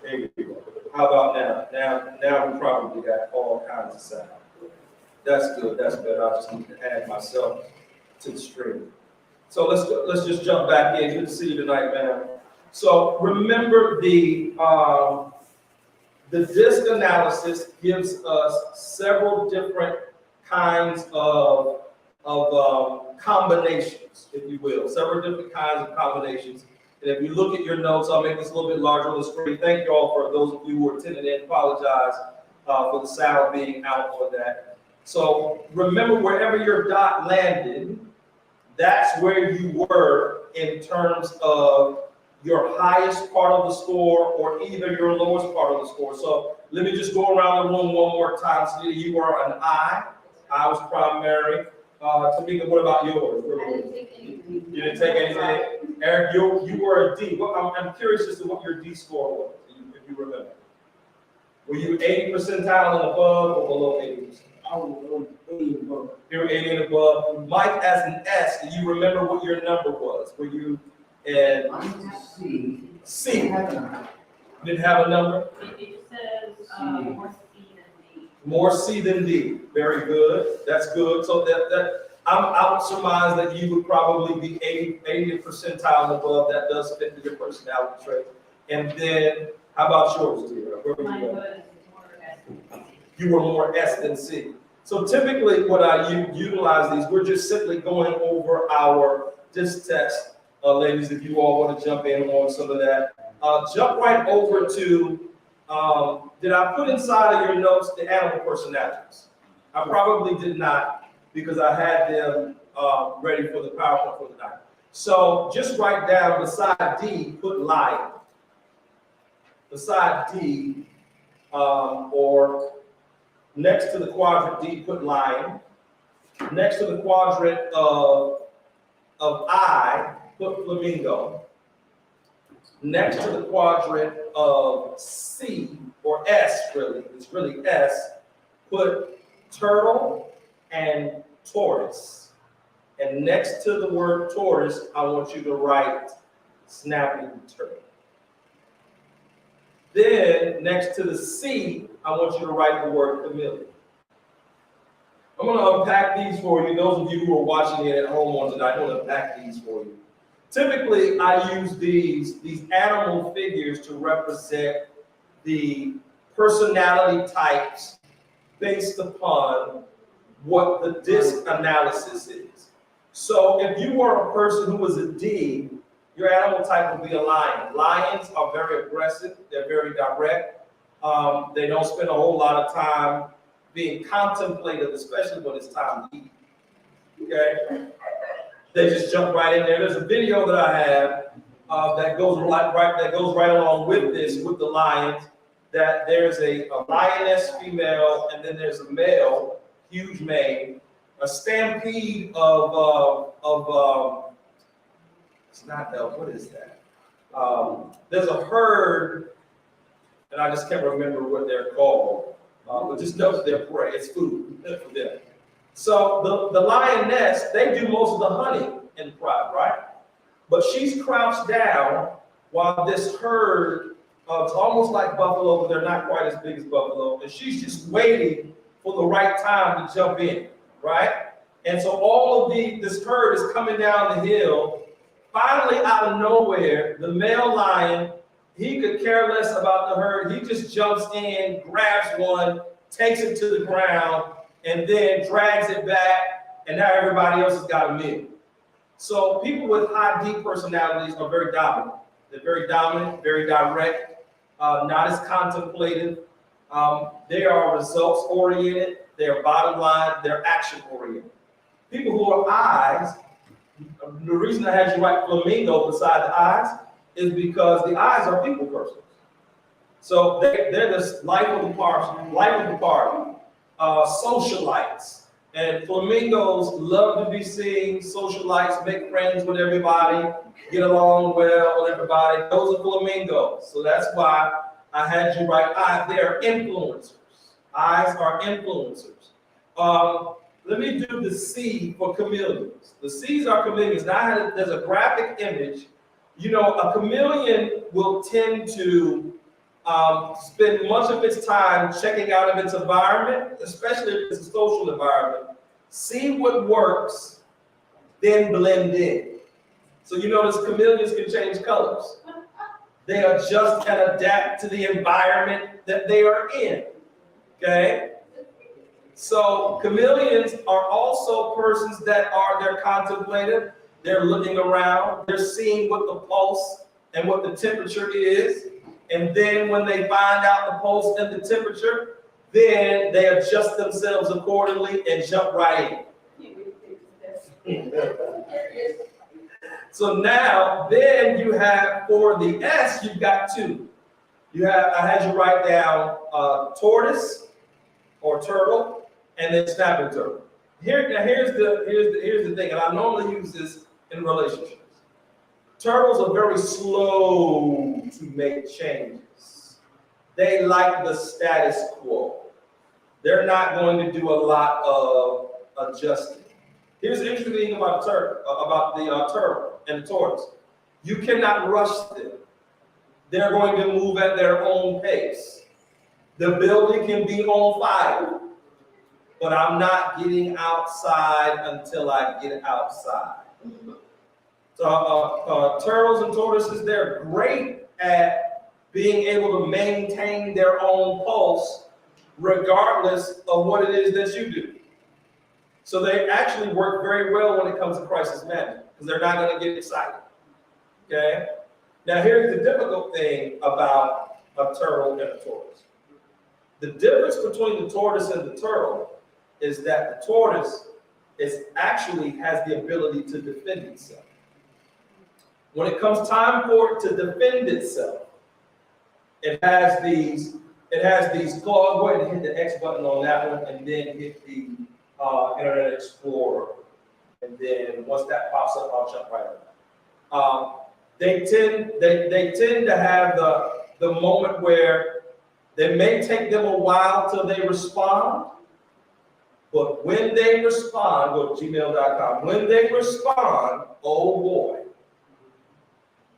There you go. How about now? Now we probably got all kinds of sound. That's good. That's better. I just need to add myself to the stream. So let's just jump back in. Good to see you tonight, man. So remember the disk analysis gives us several different kinds of combinations, if you will, several different kinds of combinations. And if you look at your notes, I'll make this a little bit larger on the screen. Thank you all for those of you who are attending in. Apologize for the sound being out for that. So remember, wherever your dot landed, that's where you were in terms of your highest part of the score or either your lowest part of the score. So let me just go around the room one more time. So you were an I. I was primary. Tamika, what about yours? I didn't take anything. You didn't take anything? Eric, you were a D. I'm curious as to what your D score was, if you remember. Were you 80 percentile and above or below 80%? I was 80 above. You were 80 and above. Mike, as an S, do you remember what your number was? Were you in C. C? Heaven. Didn't have a number? It says more C than D. More C than D. Very good. That's good. So I would surmise that you would probably be 80 percentile and above. That does fit with your personality trait. And then, how about yours, dear? Where were Mine you? was more S than C. You were more S than C. So typically, what I utilize these, we're just simply going over our disk test, ladies. If you all want to jump in on some of that, jump right over to. Did I put inside of your notes the animal personalities? I probably did not because I had them ready for the PowerPoint for the night. So just write down beside D, put lion. Beside D, or next to the quadrant D, put lion. Next to the quadrant of I, put flamingo. Next to the quadrant of C, or S really, it's really S, put turtle and tortoise. And next to the word tortoise, I want you to write snapping turtle. Then next to the C, I want you to write the word chameleon. I'm going to unpack these for you. Those of you who are watching it at home on tonight, I'm going to unpack these for you. Typically, I use these animal figures to represent the personality types based upon what the DISC analysis is. So if you were a person who was a D, your animal type would be a lion. Lions are very aggressive. They're very direct. They don't spend a whole lot of time being contemplative, especially when it's time to eat. Okay? They just jump right in there. There's a video that I have that goes right along with this, with the lions. That there's a lioness female, and then there's a male, huge mane, a stampede of it's not that. What is that? There's a herd, and I just can't remember what they're called. But just know that they're prey. It's food for them. So the lioness, they do most of the hunting in the pride, right? But she's crouched down while this herd, it's almost like buffalo, but they're not quite as big as buffalo, and she's just waiting for the right time to jump in, right? And so all of this herd is coming down the hill. Finally, out of nowhere, the male lion, he could care less about the herd. He just jumps in, grabs one, takes it to the ground, and then drags it back, and now everybody else has got a meal. So people with high D personalities are very dominant. They're very dominant, very direct, not as contemplative. They are results oriented. They're bottom line. They're action oriented. People who are I's, the reason I had you write flamingo beside the I's is because the I's are people persons. So they're the life of the party, socialites. And flamingos love to be seen, socialites, make friends with everybody, get along well with everybody. Those are flamingos. So that's why I had you write I. They are influencers. I's are influencers. Let me do the C for chameleons. The C's are chameleons. Now there's a graphic image. You know, a chameleon will tend to spend much of its time checking out of its environment, especially if it's a social environment, see what works, then blend in. So you notice chameleons can change colors. They adjust and adapt to the environment that they are in, okay? So chameleons are also persons they're contemplative, they're looking around, they're seeing what the pulse and what the temperature is, and then when they find out the pulse and the temperature, then they adjust themselves accordingly and jump right in. So now, then you have, for the S, you've got two. I had you write down tortoise or turtle, and then snapping turtle. Here's the thing, and I normally use this in relationships. Turtles are very slow to make changes. They like the status quo. They're not going to do a lot of adjusting. Here's the interesting thing about the turtle and the tortoise. You cannot rush them. They're going to move at their own pace. The building can be on fire, but I'm not getting outside until I get outside. So turtles and tortoises, they're great at being able to maintain their own pulse regardless of what it is that you do. So they actually work very well when it comes to crisis management because they're not going to get excited. Okay? Now here's the difficult thing about a turtle and a tortoise. The difference between the tortoise and the turtle is that the tortoise actually has the ability to defend itself. When it comes time for it to defend itself, it has these claws. Go ahead and hit the X button on that one, and then hit the Internet Explorer. And then once that pops up, I'll jump right on. They tend to have the moment where they may take them a while till they respond, but when they respond, go to gmail.com. When they respond, oh boy.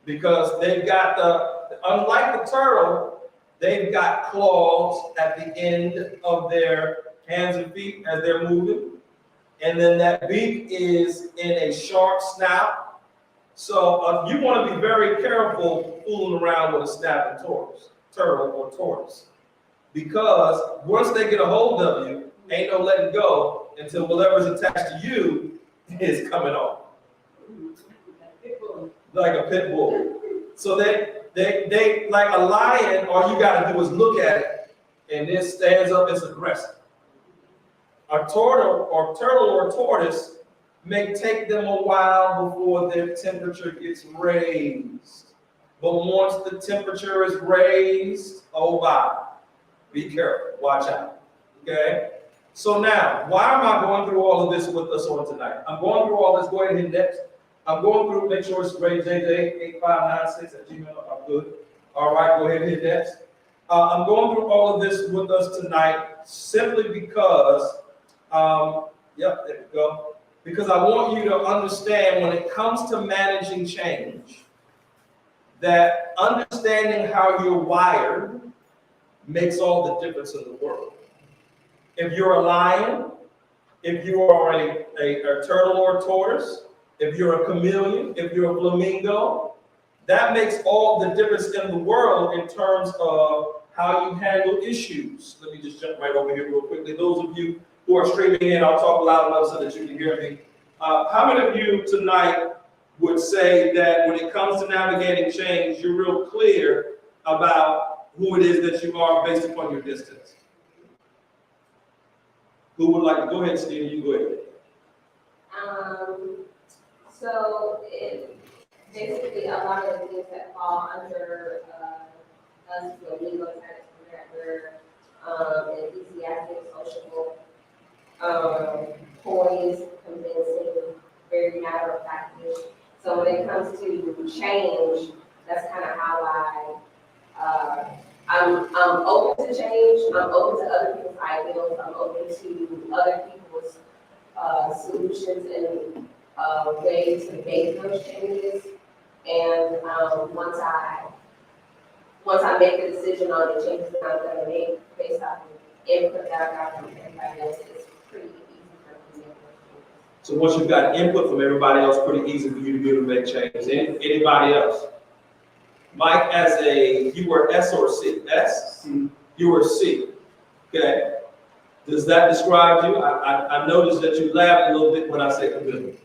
Because they've got unlike the turtle, they've got claws at the end of their hands and feet as they're moving. And then that beak is in a sharp snout. So you want to be very careful fooling around with a snapping turtle or tortoise. Because once they get a hold of you, ain't no letting go until whatever's attached to you is coming off. Like a pit bull. So they like a lion, all you gotta do is look at it, and it stands up, it's aggressive. A turtle or tortoise may take them a while before their temperature gets raised. But once the temperature is raised, oh my, be careful, watch out, okay? So now, why am I going through all of this with us on tonight? I'm going through all this, go ahead and hit next. I'm going through, make sure it's rated JJ8596@gmail. I'm good. All right, go ahead and hit next. I'm going through all of this with us tonight simply because, there we go. Because I want you to understand when it comes to managing change, that understanding how you're wired makes all the difference in the world. If you're a lion, if you are a turtle or a tortoise, if you're a chameleon, if you're a flamingo, that makes all the difference in the world in terms of how you handle issues. Let me just jump right over here real quickly. Those of you who are streaming in, I'll talk loud enough so that you can hear me. How many of you tonight would say that when it comes to navigating change, you're real clear about who it is that you are based upon your distance? Who would like to go ahead, Steve? You go ahead. So basically a lot of the things that fall under us, legal types, enthusiastic, sociable, poised, convincing, very matter of factly. So when it comes to change, that's kind of how I'm open to change. I'm open to other people's ideals. I'm open to other people's solutions and ways to make those changes. And once I once I make a decision on the changes that I'm gonna make based off of input that I got from everybody else, it's pretty easy for me to make those So once you've got input from everybody else, pretty easy for you to be able to make changes. Anybody else? Mike, you were S or C? S? C. You were C. Okay. Does that describe you? I noticed that you laughed a little bit when I said chameleon.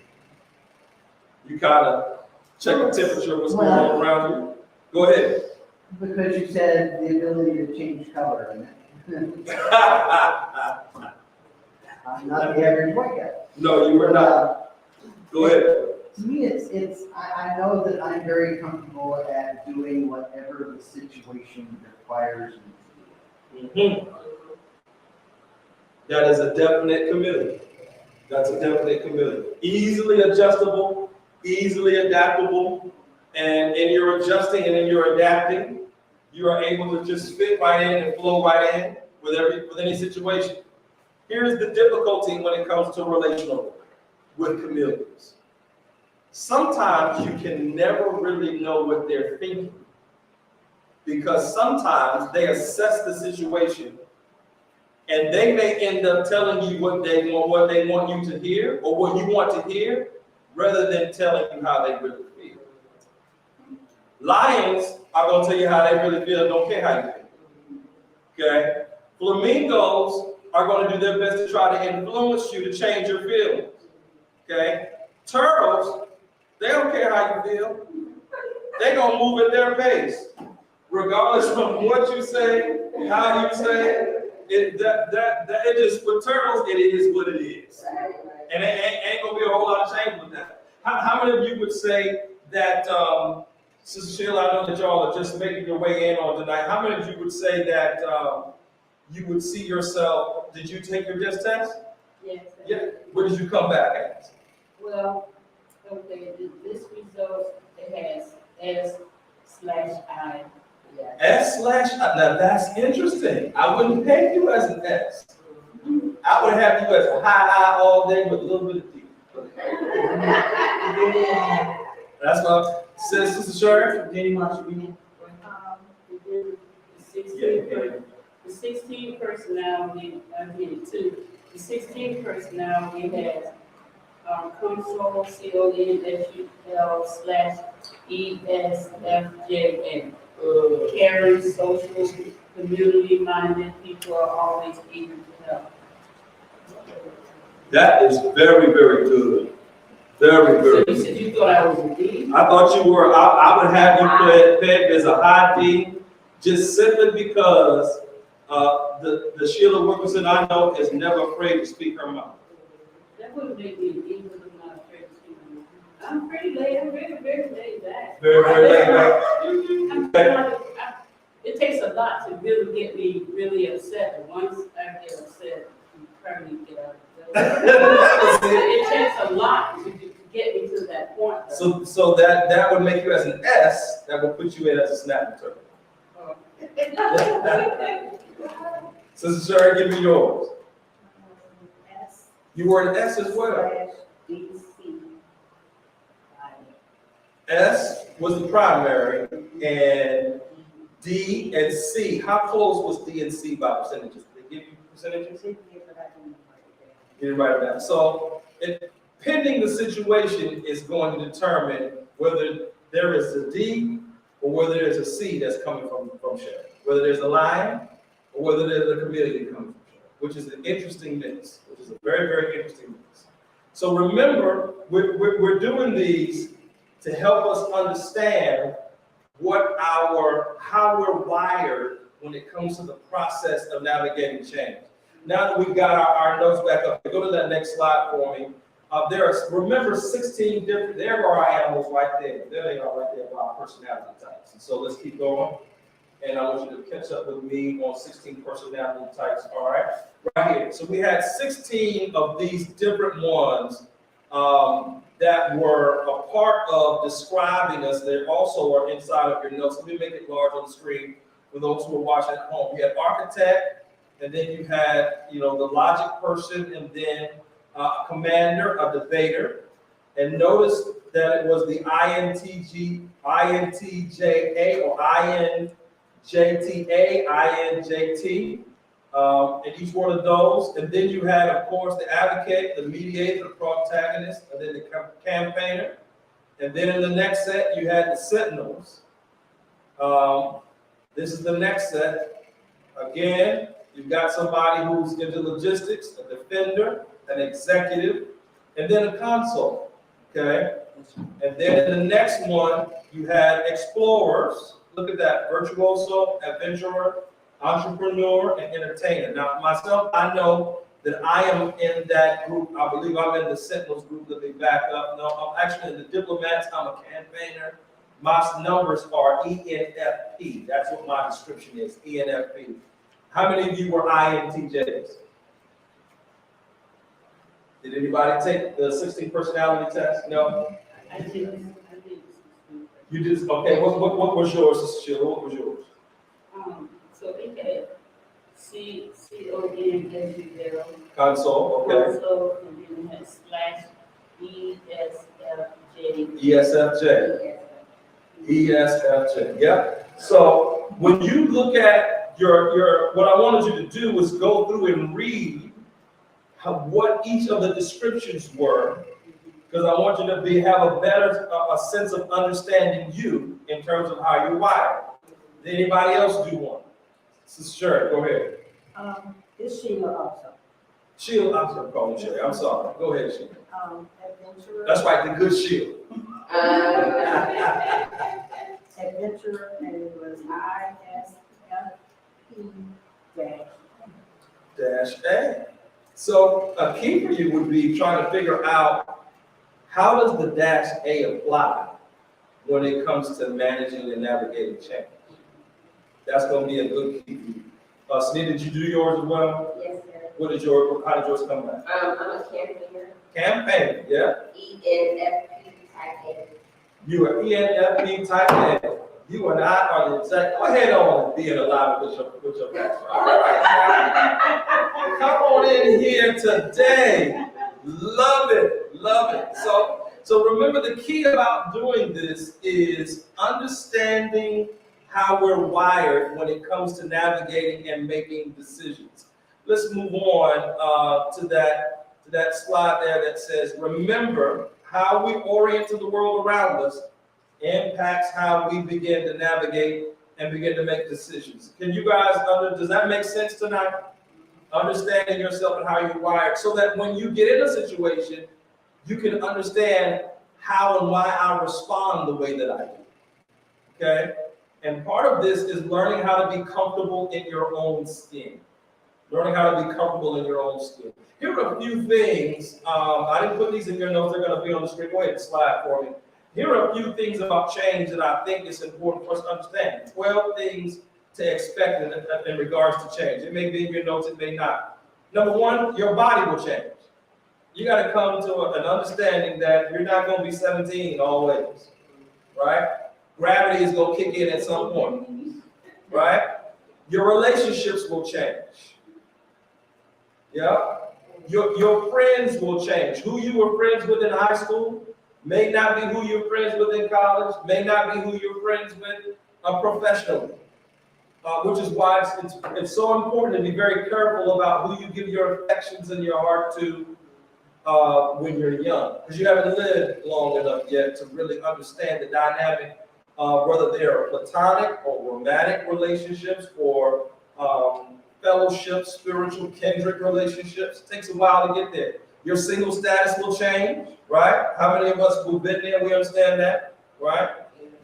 You kind of check the temperature of what's going on around you. Go ahead. Because you said the ability to change color in it. I'm not the average white guy. No, you were not. Go ahead. To me, I know that I'm very comfortable at doing whatever the situation requires me to do. Mhm. That is a definite chameleon. That's a definite chameleon. Easily adjustable, easily adaptable, and in your adjusting and in your adapting, you are able to just fit right in and flow right in with any situation. Here's the difficulty when it comes to relational with chameleons. Sometimes you can never really know what they're thinking, because sometimes they assess the situation and they may end up telling you what they want you to hear or what you want to hear, rather than telling you how they really feel. Lions are going to tell you how they really feel, don't care how you feel. Okay? Flamingos are going to do their best to try to influence you to change your feelings. Okay? Turtles, they don't care how you feel. They're going to move at their pace. Regardless of what you say, how you say it, it just, with turtles, it is what it is. And it ain't going to be a whole lot of change with that. How many of you would say that, Sister Sheila, I know that y'all are just making your way in on tonight. How many of you would say that you would see yourself, did you take your DISC test? Yes. Yeah. What did you come back at? Well, okay, this result, it has S/I. S/I. Now that's interesting. I wouldn't pay you as an S. I would have you as a high I all day with a little bit of D. That's what says Sister Sherry. The 16 personality, I did it too. The 16 personality has console, CONSUL/ESFJA. Caring, social, community-minded people are always eager to help. That is very, very good. Very, So very you good. said you thought I was a D? I thought you were, I would have you pegged as a high D, just simply because the Sheila Wilkerson I know is never afraid to speak her mind. That wouldn't make me an D, because I'm not afraid to speak my mind. I'm pretty laid, I'm very, very laid back. Very, very laid back. It takes a lot to really get me really upset, and once I get upset, you probably get out of it. It takes a lot to get me to that point. So that would make you as an S, that would put you in as a snap turtle. Sister Sherry, give me yours. S. You were an S as well. DC. S was the primary, and D and C. How close was D and C by percentages? Did they give you percentages? You didn't write it down. So, pending the situation is going to determine whether there is a D or whether there's a C that's coming from Sherry. Whether there's a lion or whether there's a chameleon coming from Sherry, which is an interesting mix, which is a very, very interesting mix. So remember, we're doing these to help us understand how we're wired when it comes to the process of navigating change. Now that we've got our notes back up, go to that next slide for me. Remember 16 different, there are our animals right there. There they are right there by our personality types. And so let's keep going. And I want you to catch up with me on 16 personality types, all right? Right here. So we had 16 of these different ones that were a part of describing us. They also are inside of your notes. Let me make it large on the screen for those who are watching at home. You had architect, and then you had, the logic person, and then a commander, a debater. And notice that it was the INTJA or JTA, INJT, and each one of those. And then you had, of course, the advocate, the mediator, the protagonist, and then the campaigner. And then in the next set, you had the sentinels. This is the next set. Again, you've got somebody who's into logistics, a defender, an executive, and then a console, okay? And then in the next one, you had explorers. Look at that, virtuoso, adventurer, entrepreneur, and entertainer. Now, myself, I know that I am in that group. I believe I'm in the Sentinels group. Let me back up. No, I'm actually in the diplomats. I'm a campaigner. My numbers are ENFP. That's what my description is, ENFP. How many of you were INTJs? Did anybody take the 16 personality test? No? I did. You did, okay, what was yours, Sister Sheila? What was yours? So it had CONSUL. Console, okay. Also, and then it had slash ESFJ. ESFJ. ESFJ, yeah. So when you look at your what I wanted you to do was go through and read what each of the descriptions were, because I want you to have a better a sense of understanding you in terms of how you're wired. Did anybody else do one? Sure, go ahead. It's Sheila also. Sheila, I'm sorry, calling Sheila. I'm sorry. Go ahead, Sheila. Adventurer. That's right, the good Sheila. Adventurer, and it was ISFP-A. So a key for you would be trying to figure out how does the -A apply when it comes to managing and navigating change. That's going to be a good key for you. Sunita, did you do yours as well? Yes, sir. How did yours come back? I'm a campaigner. Campaign, yeah. ENFP type A. You are ENFP type A. You and I are the exact. Go ahead on being alive with your background. All right, come on in here today. Love it, love it. So remember, the key about doing this is understanding how we're wired when it comes to navigating and making decisions. Let's move on to that slide there that says, remember, how we orient to the world around us impacts how we begin to navigate and begin to make decisions. Can you guys, does that make sense tonight? Understanding yourself and how you're wired, so that when you get in a situation, you can understand how and why I respond the way that I do, okay? And part of this is learning how to be comfortable in your own skin. Learning how to be comfortable in your own skin. Here are a few things. I didn't put these in your notes. They're going to be on the screen. Go ahead and slide for me. Here are a few things about change that I think is important for us to understand. 12 things to expect in regards to change. It may be in your notes, it may not. Number one, your body will change. You got to come to an understanding that you're not going to be 17 always, right? Gravity is going to kick in at some point, right? Your relationships will change. Yeah? Your friends will change. Who you were friends with in high school may not be who you're friends with in college, may not be who you're friends with professionally. Which is why it's so important to be very careful about who you give your affections and your heart to when you're young. Because you haven't lived long enough yet to really understand the dynamic, whether they are platonic or romantic relationships or fellowship, spiritual, kindred relationships. It takes a while to get there. Your single status will change, right? How many of us who've been there, we understand that, right?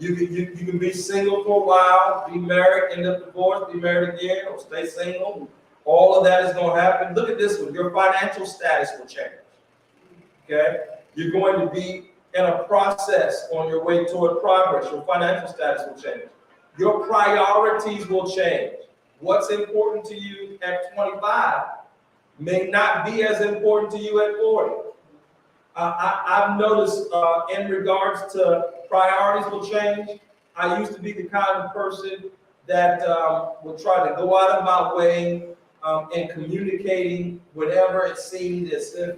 You can be single for a while, be married, end up divorced, be married again, or stay single. All of that is going to happen. Look at this one. Your financial status will change, okay? You're going to be in a process on your way toward progress. Your financial status will change. Your priorities will change. What's important to you at 25 may not be as important to you at 40. I've noticed in regards to priorities will change. I used to be the kind of person that would try to go out of my way in communicating whenever it seemed as if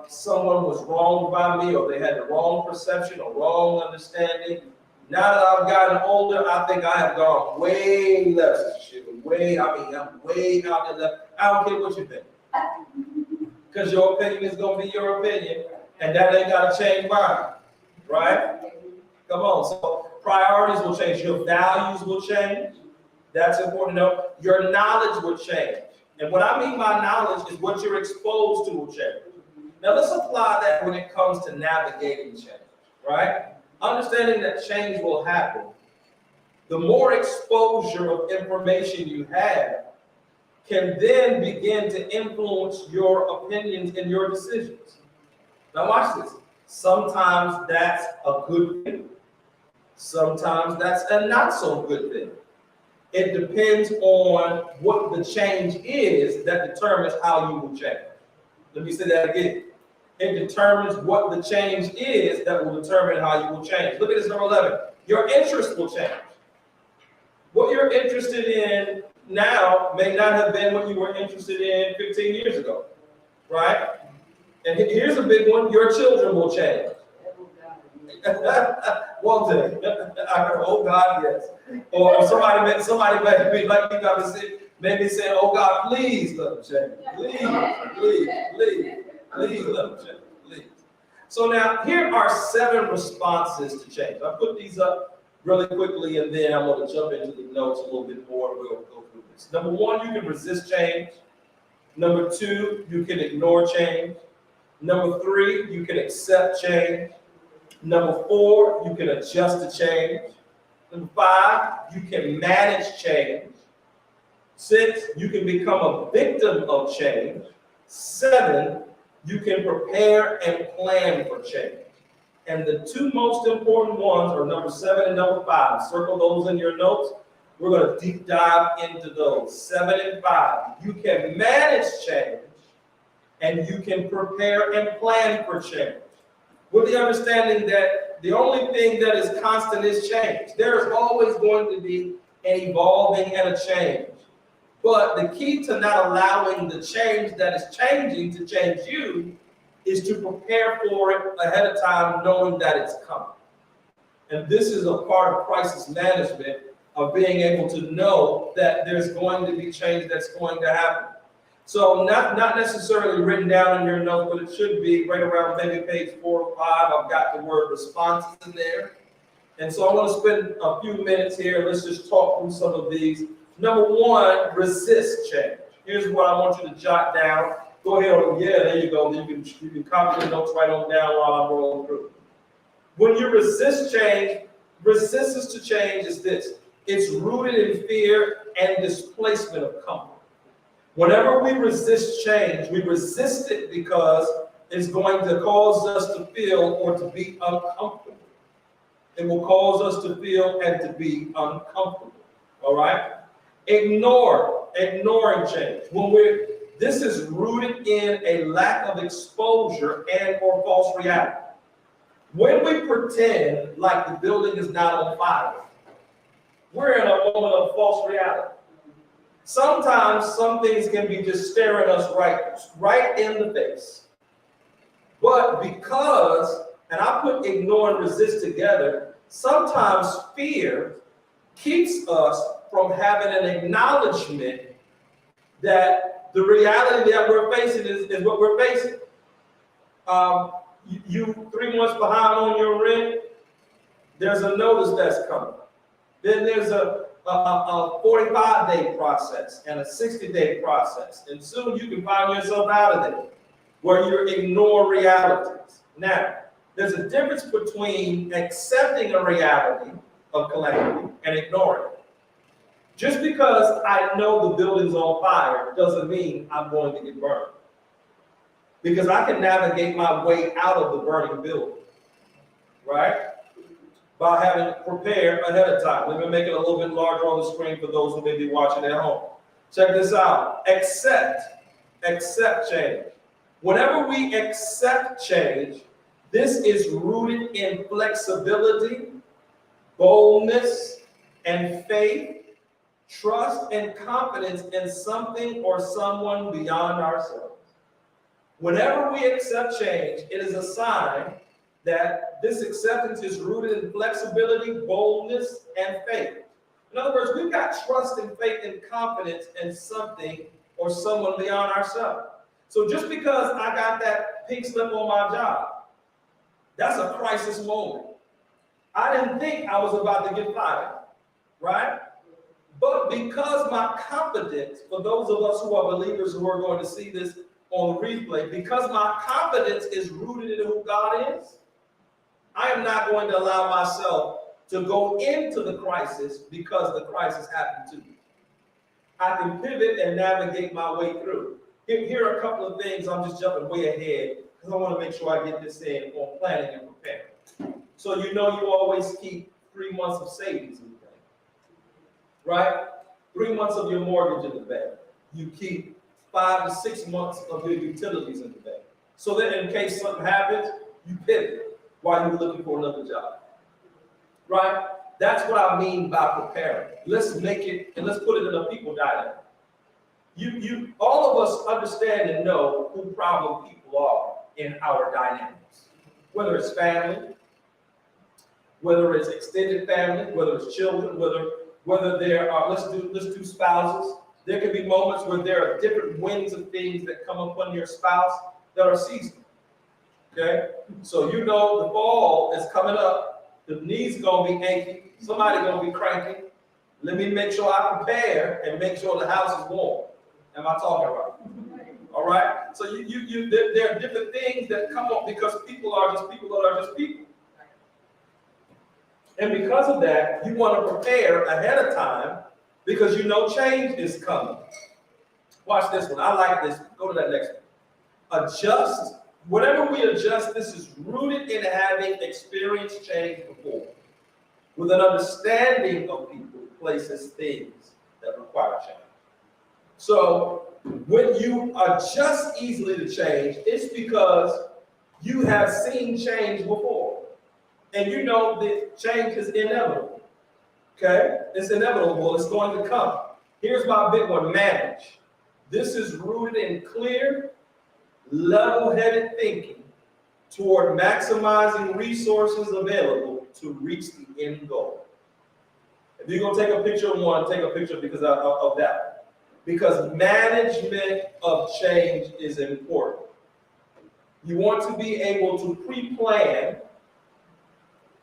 someone was wronged by me or they had the wrong perception or wrong understanding. Now that I've gotten older, I think I have gone way left. I'm way out there left. I don't care what you think. Because your opinion is going to be your opinion, and that ain't got to change mine, right? Come on. So priorities will change. Your values will change. That's important to know. Your knowledge will change. And what I mean by knowledge is what you're exposed to will change. Now let's apply that when it comes to navigating change, right? Understanding that change will happen. The more exposure of information you have can then begin to influence your opinions and your decisions. Now watch this. Sometimes that's a good thing. Sometimes that's a not so good thing. It depends on what the change is that determines how you will change. Let me say that again. It determines what the change is that will determine how you will change. Look at this, number 11. Your interest will change. What you're interested in now may not have been what you were interested in 15 years ago, right? And here's a big one. Your children will change. One thing, I heard, oh God, yes. Or somebody may be like you got to say, maybe saying, oh God, please let them change. Please let them change. Please. So now here are 7 responses to change. I put these up really quickly, and then I'm going to jump into the notes a little bit more, and we'll go through this. Number 1, you can resist change. Number 2, you can ignore change. Number 3, you can accept change. Number 4, you can adjust to change. Number 5, you can manage change. 6, you can become a victim of change. 7, you can prepare and plan for change. And the 2 most important ones are number 7 and number 5. Circle those in your notes. We're going to deep dive into those. 7 and 5. You can manage change, and you can prepare and plan for change. With the understanding that the only thing that is constant is change. There is always going to be an evolving and a change. But the key to not allowing the change that is changing to change you is to prepare for it ahead of time, knowing that it's coming. And this is a part of crisis management, of being able to know that there's going to be change that's going to happen. So not necessarily written down in your notes, but it should be right around maybe page 4 or 5. I've got the word responses in there. And so I want to spend a few minutes here. Let's just talk through some of these. Number 1, resist change. Here's what I want you to jot down. Go ahead. Yeah, there you go. You can copy the notes right on down while I'm rolling through. When you resist change, resistance to change is this. It's rooted in fear and displacement of comfort. Whenever we resist change, we resist it because it's going to cause us to feel or to be uncomfortable. It will cause us to feel and to be uncomfortable. All right? Ignoring change. This is rooted in a lack of exposure and or false reality. When we pretend like the building is not on fire, we're in a moment of false reality. Sometimes some things can be just staring us right in the face. But because, and I put ignore and resist together, sometimes fear keeps us from having an acknowledgement that the reality that we're facing is what we're facing. You 3 months behind on your rent, there's a notice that's coming. Then there's a 45-day process and a 60-day process. And soon you can find yourself out of it, where you ignore realities. Now, there's a difference between accepting a reality of calamity and ignoring it. Just because I know the building's on fire doesn't mean I'm going to get burned. Because I can navigate my way out of the burning building, right? By having prepared ahead of time. Let me make it a little bit larger on the screen for those who may be watching at home. Check this out. Accept change. Whenever we accept change, this is rooted in flexibility, boldness, and faith, trust, and confidence in something or someone beyond ourselves. Whenever we accept change, it is a sign that this acceptance is rooted in flexibility, boldness, and faith. In other words, we've got trust and faith and confidence in something or someone beyond ourselves. So just because I got that pink slip on my job, that's a crisis moment. I didn't think I was about to get fired, right? But because my confidence, for those of us who are believers who are going to see this on the replay, because my confidence is rooted in who God is, I am not going to allow myself to go into the crisis because the crisis happened to me. I can pivot and navigate my way through. Here are a couple of things. I'm just jumping way ahead because I want to make sure I get this in on planning and preparing. So you always keep 3 months of savings in the bank, right? 3 months of your mortgage in the bank. You keep 5 to 6 months of your utilities in the bank. So that in case something happens, you pivot while you're looking for another job, right? That's what I mean by preparing. Let's make it, and let's put it in a people dynamic. All of us understand and know who problem people are in our dynamics. Whether it's family, whether it's extended family, whether it's children, whether there are, let's do spouses. There can be moments where there are different winds of things that come upon your spouse that are seasonal. Okay? So the fall is coming up, the knees gonna be achy, somebody gonna be cranky. Let me make sure I prepare and make sure the house is warm. Am I talking right? All right? So there are different things that come up because people are just people that are just people. And because of that, you want to prepare ahead of time because change is coming. Watch this one. I like this one. Go to that next one. Adjust. Whatever we adjust, this is rooted in having experienced change before, with an understanding of people, places, things that require change. So when you adjust easily to change, it's because you have seen change before. And that change is inevitable. Okay? It's inevitable. It's going to come. Here's my big one, manage. This is rooted in clear, level-headed thinking toward maximizing resources available to reach the end goal. If you're going to take a picture of one, take a picture because of that. Because management of change is important. You want to be able to pre-plan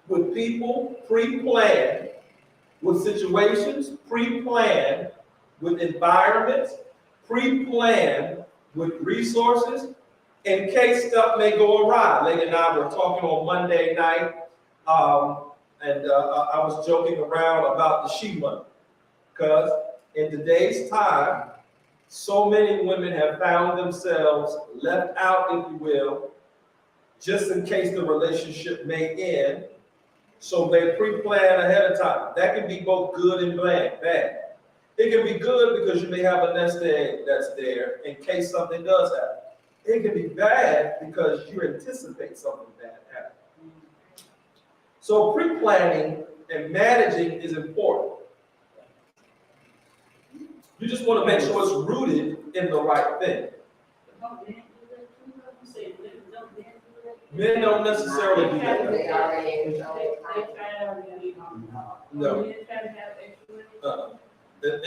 with people, pre-plan with situations, pre-plan with environments, pre-plan with resources, in case stuff may go awry. Lady and I were talking on Monday night, and I was joking around about the she money, because in today's time, so many women have found themselves left out, if you will, just in case the relationship may end. So they pre-plan ahead of time. That can be both good and bad. It can be good because you may have a nest egg that's there in case something does happen. It can be bad because you anticipate something bad happening. So pre-planning and managing is important. You just want to make sure it's rooted in the right thing. Men don't necessarily do that. They already They try to have money. No. Men try to have extra money.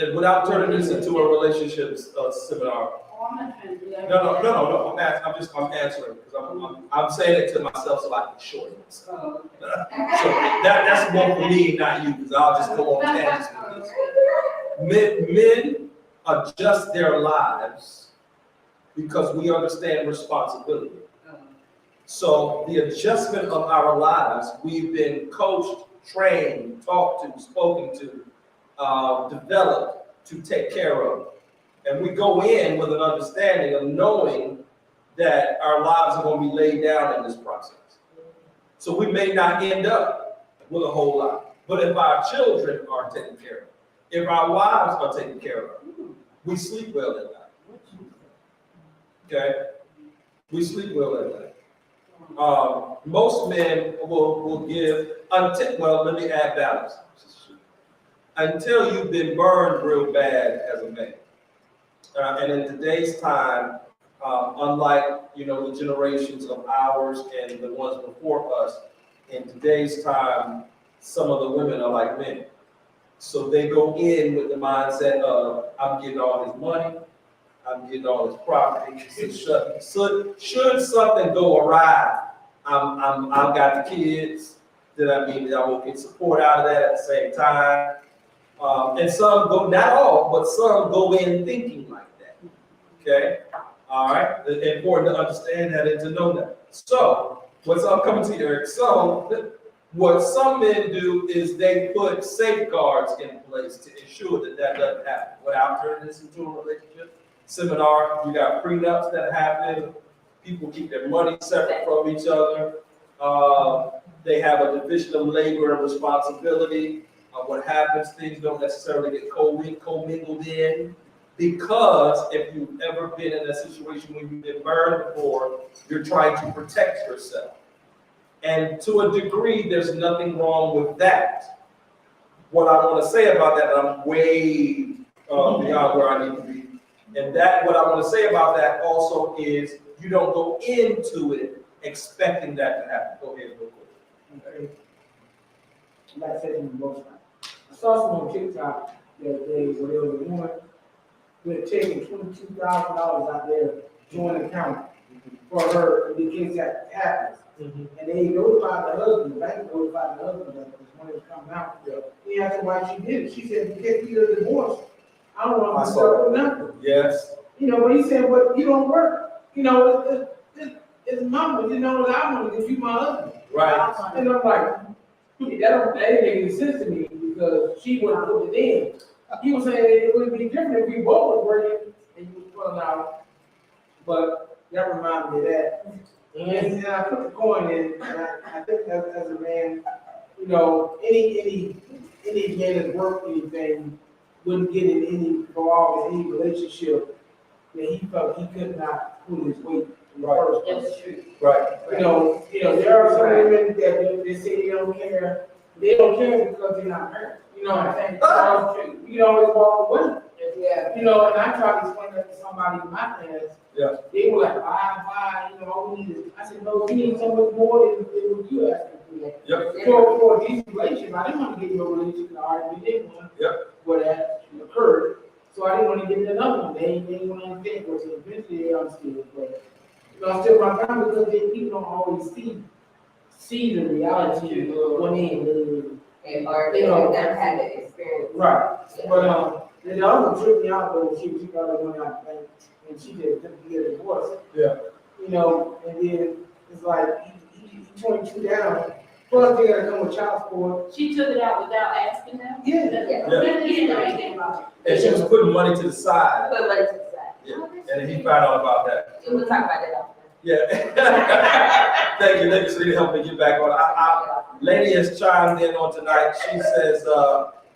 And without turning this into a relationship seminar. Oh, I'm not trying to do that. No. I'm answering because I'm saying it to myself so I can shorten this. Oh, So that's more for me, not you, because I'll just go on tangents with this. Men adjust their lives because we understand responsibility. So the adjustment of our lives, we've been coached, trained, talked to, spoken to, developed to take care of. And we go in with an understanding of knowing that our lives are going to be laid down in this process. So we may not end up with a whole lot. But if our children are taken care of, if our wives are taken care of, we sleep well at night. Okay? We sleep well at night. Most men will give, let me add balance. Until you've been burned real bad as a man. And in today's time, unlike, you know, the generations of ours and the ones before us, in today's time, some of the women are like men. So they go in with the mindset of, I'm getting all this money, I'm getting all this property. So should something go awry, I've got the kids, then I mean, I will get support out of that at the same time. And some go, not all, but some go in thinking like that. Okay? All right? It's important to understand that and to know that. So, I'm coming to you, Eric. So, what some men do is they put safeguards in place to ensure that that doesn't happen. Without turning this into a relationship seminar, you got prenups that happen. People keep their money separate from each other. They have a division of labor and responsibility. What happens, things don't necessarily get commingled in, because if you've ever been in a situation where you've been burned before, you're trying to protect yourself. And to a degree, there's nothing wrong with that. What I want to say about that, and I'm way beyond where I need to be, and that what I want to say about that also is you don't go into it expecting that to happen. Go ahead, real quick. Okay. Like I said in the most, I saw some on TikTok the other day where there was a woman who had taken $22,000 out there joint account for her in case that happens. And they notified the husband, the bank notified the husband that this money was coming out. Yeah. He asked her why she did it. She said, because you're divorced. I don't want I to saw start with nothing. Yes. You know, but he said, but you don't work. You know, it's mama, you know, I want to give you my husband. Right. And I'm like, that ain't making sense to me, because she wouldn't put it in. He was saying it would be different if we both was working and you was pulling out. But that reminded me of that. And I put the coin in, and I think as a man, you know, any man that's worked anything wouldn't get in any involved in any relationship that he felt he could not pull his weight in the first place. That's true. Right. You know, there are some women that they say they don't care. They don't care because they're not married. You know what I'm saying? So, you always walk away. Yeah. You know, and I tried to explain that to somebody in my class. Yeah. They were like, why, you know, all we need is, I said, no, we need so much more than what you asking for. Yep. For a decent relationship, I didn't want to get you a relationship, I already did one. Yep. Where that occurred. So I didn't want to get another one. They didn't want to understand, but eventually they understood. But, you know, I still my time because people don't always see the reality when Or they don't have the experience. right. But the other tripped me out though. She got her money out the bank and she did get a divorce. Yeah. You know, and then it's like he 22 down. Plus they gotta come with child support. She took it out without asking them? Yeah. Yeah. He didn't know anything about it. And she was putting money to the side. Put money to the side. Yeah. And then he found out about that. We'll talk about that after. Yeah. Thank you, ladies, for helping me get back on. Lady has chimed in on tonight.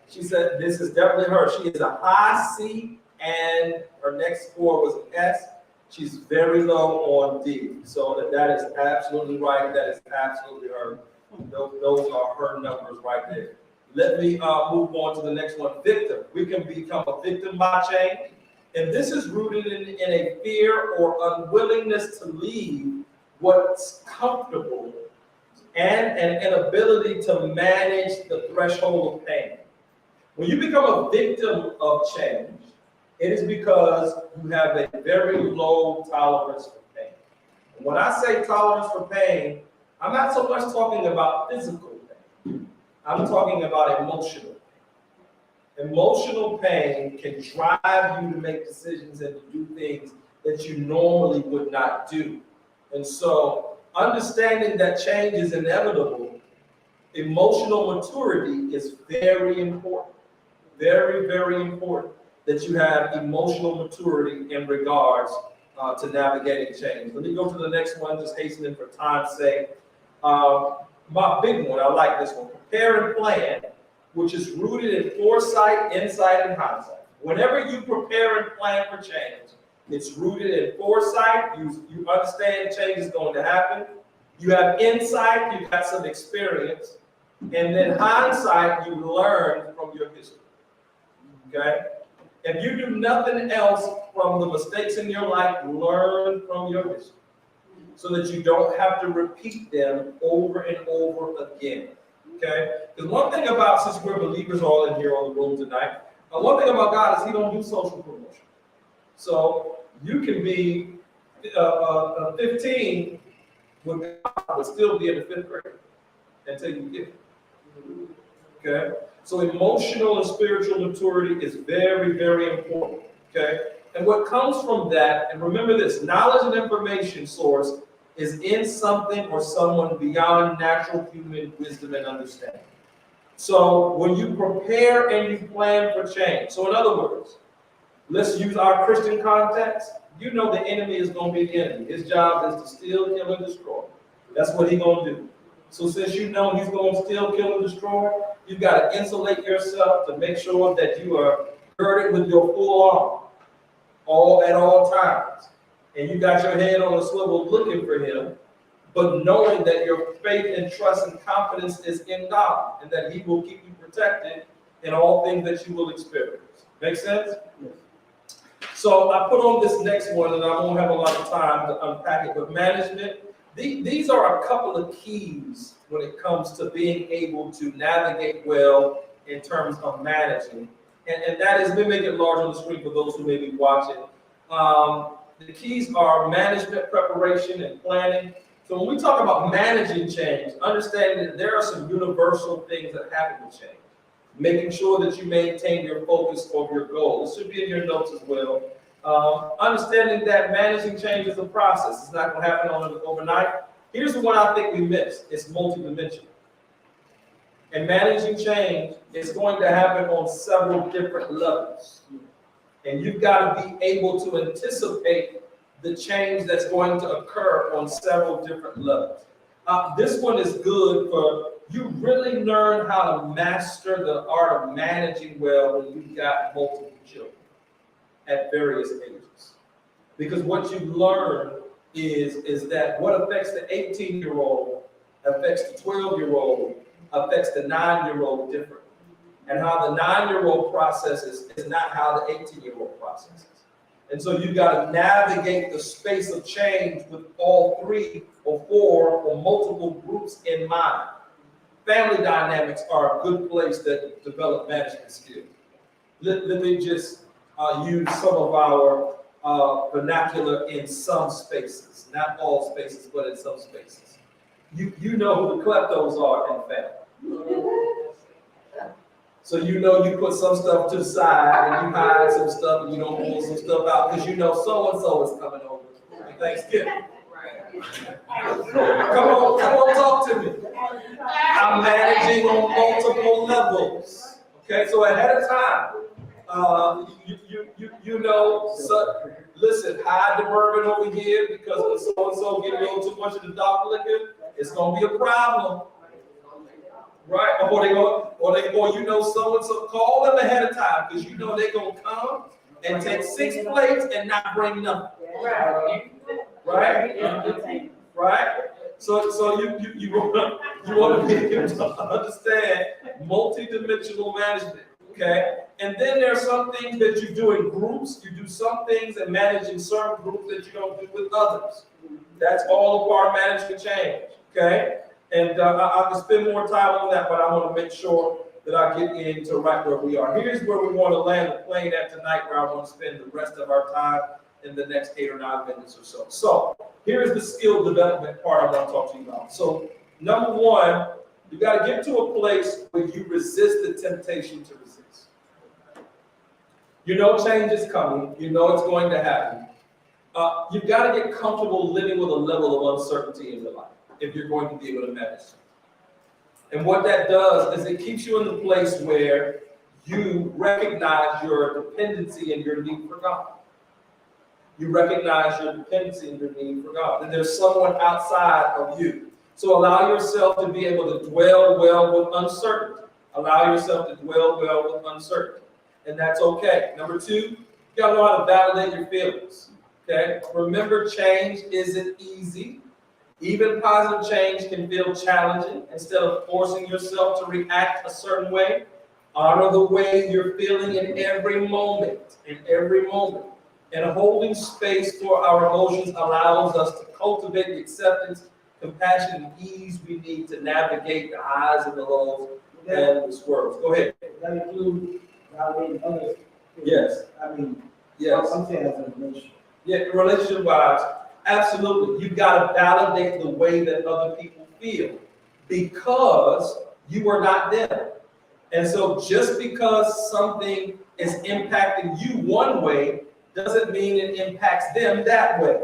She said this is definitely her. She is a high C and her next score was an S. She's very low on D. So that is absolutely right. That is absolutely her. Those are her numbers right there. Let me move on to the next one. Victim. We can become a victim by change. And this is rooted in a fear or unwillingness to leave what's comfortable and an inability to manage the threshold of pain. When you become a victim of change, it is because you have a very low tolerance for pain. When I say tolerance for pain, I'm not so much talking about physical pain. I'm talking about emotional pain. Emotional pain can drive you to make decisions and to do things that you normally would not do. And so, understanding that change is inevitable, emotional maturity is very important. Very, very important that you have emotional maturity in regards to navigating change. Let me go to the next one, just hastening for time's sake. My big one, I like this one. Prepare and plan, which is rooted in foresight, insight, and hindsight. Whenever you prepare and plan for change, it's rooted in foresight. You understand change is going to happen. You have insight, you've got some experience. And then hindsight, you learn from your history. Okay? If you do nothing else from the mistakes in your life, learn from your history. so that you don't have to repeat them over and over again. Okay? Because one thing about, since we're believers all in here on the room tonight, one thing about God is He don't do social promotion. So you can be 15 when God would still be in the 5th grade until you get it. Okay? So emotional and spiritual maturity is very, very important. Okay? And what comes from that, and remember this, knowledge and information source is in something or someone beyond natural human wisdom and understanding. So when you prepare and you plan for change, so in other words, let's use our Christian context. You know the enemy is going to be the enemy. His job is to steal, kill, and destroy. That's what he's going to do. So since you know he's going to steal, kill, and destroy, you've got to insulate yourself to make sure that you are girded with your full armor at all times. And you got your head on a swivel looking for him, but knowing that your faith and trust and confidence is in God and that he will keep you protected in all things that you will experience. Make sense? Yes. So I put on this next one, and I won't have a lot of time to unpack it, but management. These are a couple of keys when it comes to being able to navigate well in terms of managing. And that is, let me make it large on the screen for those who may be watching. The keys are management, preparation, and planning. So when we talk about managing change, understanding that there are some universal things that happen with change. Making sure that you maintain your focus of your goal. This should be in your notes as well. Understanding that managing change is a process. It's not going to happen overnight. Here's the one I think we missed. It's multidimensional. And managing change is going to happen on several different levels. And you've got to be able to anticipate the change that's going to occur on several different levels. This one is good for you really learn how to master the art of managing well when you've got multiple children at various ages. Because what you learn is that what affects the 18-year-old affects the 12-year-old, affects the 9-year-old differently. And how the 9-year-old processes is not how the 18-year-old processes. And so you've got to navigate the space of change with all 3 or 4 or multiple groups in mind. Family dynamics are a good place to develop management skills. Let me just use some of our vernacular in some spaces, not all spaces, but in some spaces. You know who the kleptos are in family. So you know you put some stuff to the side and you hide some stuff and you don't pull some stuff out because you know so-and-so is coming over for Thanksgiving. Come on, talk to me. I'm managing on multiple levels. Okay, so ahead of time, you know, so, listen, hide the bourbon over here because when so-and-so get a little too much of the dark liquor, it's gonna be a problem. Right, or you know so-and-so, call them ahead of time because you know they're gonna come and take 6 plates and not bring nothing. Right? So you want to be able to understand multi-dimensional management, okay? And then there are some things that you do in groups. You do some things and managing certain groups that you don't do with others. That's all a part of management change, okay? And I can spend more time on that, but I want to make sure that I get into right where we are. Here's where we want to land the plane at tonight, where I want to spend the rest of our time in the next 8 or 9 minutes or so. So here's the skill development part I want to talk to you about. So number 1, you got to get to a place where you resist the temptation to resist. You know change is coming. You know it's going to happen. You've got to get comfortable living with a level of uncertainty in your life if you're going to be able to manage it. And what that does is it keeps you in the place where you recognize your dependency and your need for God. You recognize your dependency and your need for God. And there's someone outside of you. So allow yourself to be able to dwell well with uncertainty. Allow yourself to dwell well with uncertainty. And that's okay. Number 2, you gotta know how to validate your feelings. Okay? Remember, change isn't easy. Even positive change can feel challenging. Instead of forcing yourself to react a certain way, honor the way you're feeling in every moment. In every moment. And holding space for our emotions allows us to cultivate the acceptance, compassion, and ease we need to navigate the highs and the lows and the swirls. Go ahead. That includes validating others. Yes. I mean, Yes. I'm saying as a relationship. Yeah, relationship wise, absolutely. You've got to validate the way that other people feel because you are not them. And so just because something is impacting you one way doesn't mean it impacts them that way.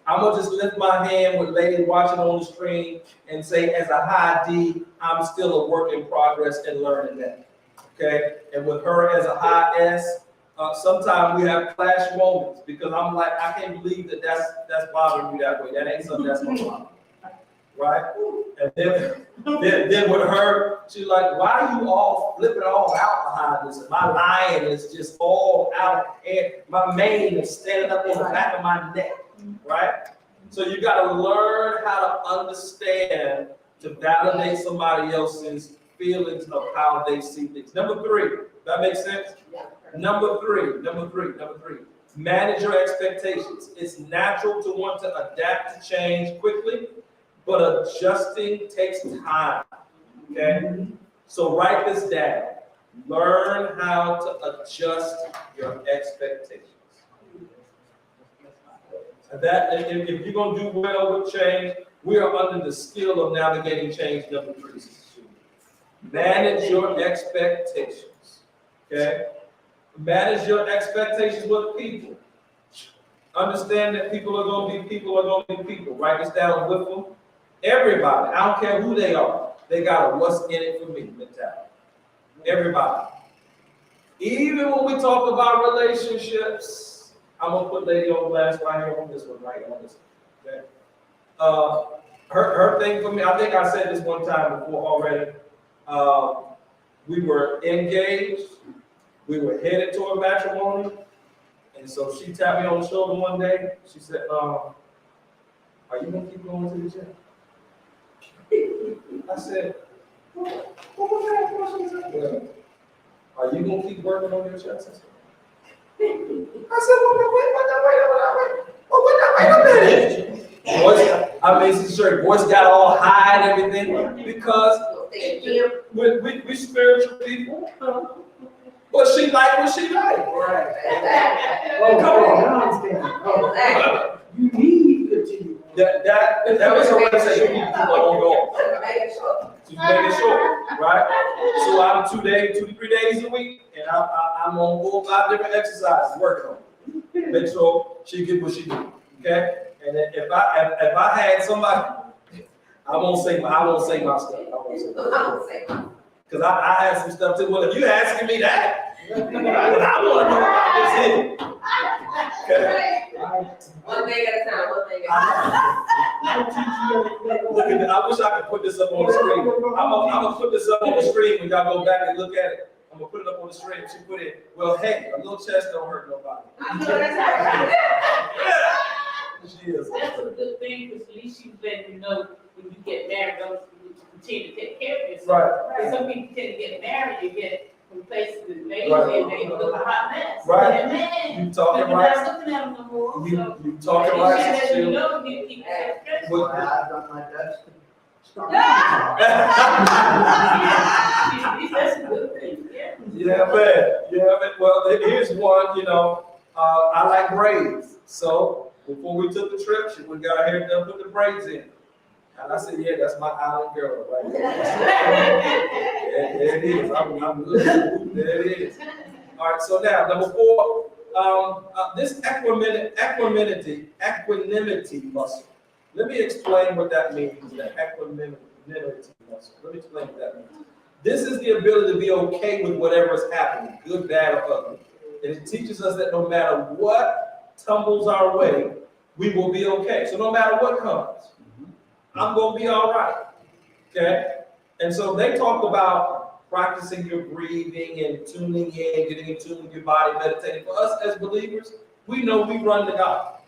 I'm gonna just lift my hand with lady watching on the screen and say, as a high D, I'm still a work in progress and learning that. Okay? And with her as a high S, sometimes we have clash moments because I'm like, I can't believe that's bothering you that way. That ain't something that's gonna bother me. Right? And then with her, she's like, why are you all flipping all out behind this? And my lion is just all out, and my mane is standing up on the back of my neck, right? So you gotta learn how to understand to validate somebody else's feelings of how they see things. Number 3, that makes sense? Number three. Manage your expectations. It's natural to want to adapt to change quickly, but adjusting takes time, okay? So write this down. Learn how to adjust your expectations. And that, if you're gonna do well with change, we are under the skill of navigating change, number 3. Manage your expectations, okay? Manage your expectations with people. Understand that people are gonna be people. Write this down with them. Everybody, I don't care who they are, they got a what's in it for me mentality. Everybody. Even when we talk about relationships, I'm gonna put lady on blast right here on this one, right on this one. Okay. Her thing for me, I think I said this one time before already. We were engaged, we were headed toward matrimony, and so she tapped me on the shoulder one day. She said, "Are you gonna keep going to the gym?" I said, what kind of question is that? Well, are you gonna keep working on your chest? I said, wait a minute. Boys, I made sure boys got all high and everything because we spiritual people. But she like what she like. Right. Oh, come on, I understand. You need to continue. That was her way to say you need to keep on going. She's making sure, right? So I'm 2 to 3 days a week, and I'm on 4 or 5 different exercises working on it. Make sure she get what she needs. Okay? And then if I had somebody, I won't say my stuff. Because I had some stuff too. Well, if you asking me that, then I want to know about this here. Okay? One thing at a time, Look at that. I wish I could put this up on the screen. I'm gonna put this up on the screen when y'all go back and look at it. I'm gonna put it up on the screen. She put it, well, hey, a little chest don't hurt nobody. She is. That's a good thing, because at least she's letting you know when you get married, don't continue to take care of yourself. Right. Because some people tend to get married, you get from places and ladies, Right. and they look a hot mess. Right. And man, You talking you're right. not looking at them no more. So You talking right, you Sister. know, you keep that stress. With- I've done my best to start. That's a good thing, yeah. Yeah, man. Well, here's one, I like braids. So before we took the trip, she went got her hair done, put the braids in. And I said, yeah, that's my island girl right there. There it is. I'm good. There it is. All right, so now, number 4, this equanimity muscle. Let me explain what that means, the equanimity muscle. Let me explain what that means. This is the ability to be okay with whatever is happening, good, bad, or ugly. And it teaches us that no matter what tumbles our way, we will be okay. So no matter what comes, I'm going to be all right, okay? And so they talk about practicing your breathing and tuning in, getting in tune with your body, meditating. For us as believers, we know we run to God,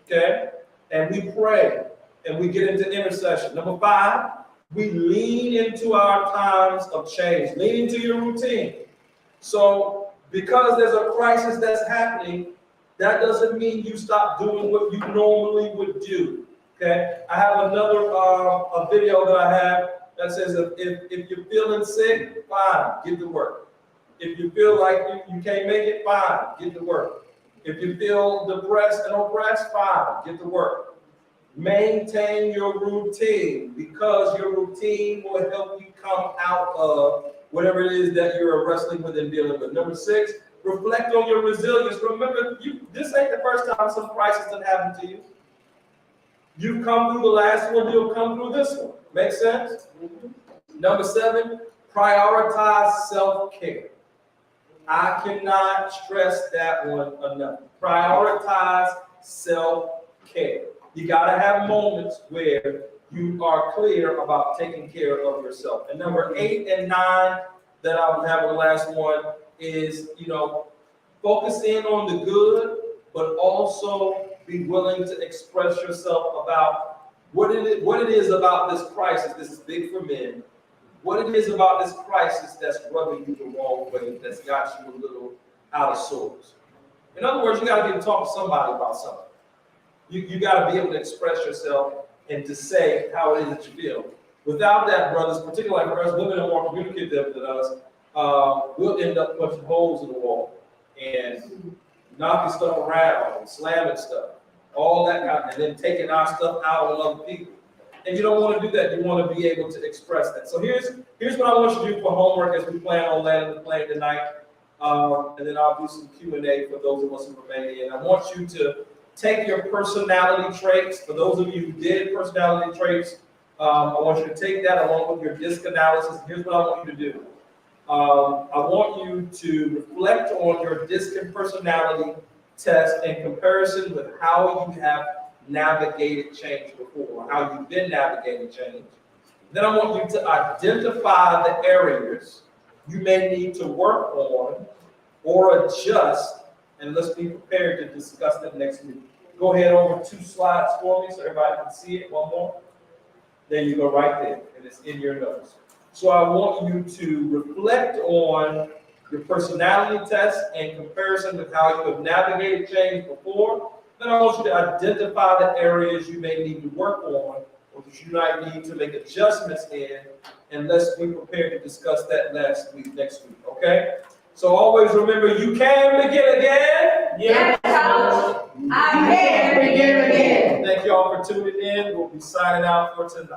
okay? And we pray, and we get into intercession. Number 5, we lean into our times of change. Lean into your routine. So because there's a crisis that's happening, That doesn't mean you stop doing what you normally would do, okay? I have another, a video that I have that says if you're feeling sick, fine, get to work. If you feel like you can't make it, fine, get to work. If you feel depressed and oppressed, fine, get to work. Maintain your routine, because your routine will help you come out of whatever it is that you're wrestling with and dealing with. Number 6, reflect on your resilience. Remember, this ain't the first time some crisis has happened to you. You've come through the last one, you'll come through this one. Make sense? Number 7, prioritize self-care. I cannot stress that one enough. Prioritize self-care. You gotta have moments where you are clear about taking care of yourself. And number 8 and 9 that I would have the last one is, focus in on the good, but also be willing to express yourself about what it is about this crisis. This is big for men. What it is about this crisis that's rubbing you the wrong way, that's got you a little out of sorts. In other words, you got to get to talk to somebody about something. You got to be able to express yourself and to say how it is that you feel. Without that, brothers, particularly for us, women are more communicative than us, we'll end up punching holes in the wall and knocking stuff around and slamming stuff, all that kind of, and then taking our stuff out on other people. And you don't want to do that. You want to be able to express that. So here's what I want you to do for homework as we plan on landing the plane tonight. And then I'll do some Q&A for those of us who remain in. I want you to take your personality traits. For those of you who did personality traits, I want you to take that along with your DISC analysis. Here's what I want you to do. I want you to reflect on your DISC and personality test in comparison with how you have navigated change before, how you've been navigating change. Then I want you to identify the areas you may need to work on or adjust, and let's be prepared to discuss that next week. Go ahead over 2 slides for me so everybody can see it. One more. There you go, right there, and it's in your notes. So I want you to reflect on your personality test in comparison with how you have navigated change before. Then I want you to identify the areas you may need to work on or that you might need to make adjustments in, and let's be prepared to discuss that next week, okay? So always remember, you can begin again. Yes, Coach. I can begin again. Thank you all for tuning in. We'll be signing out for tonight.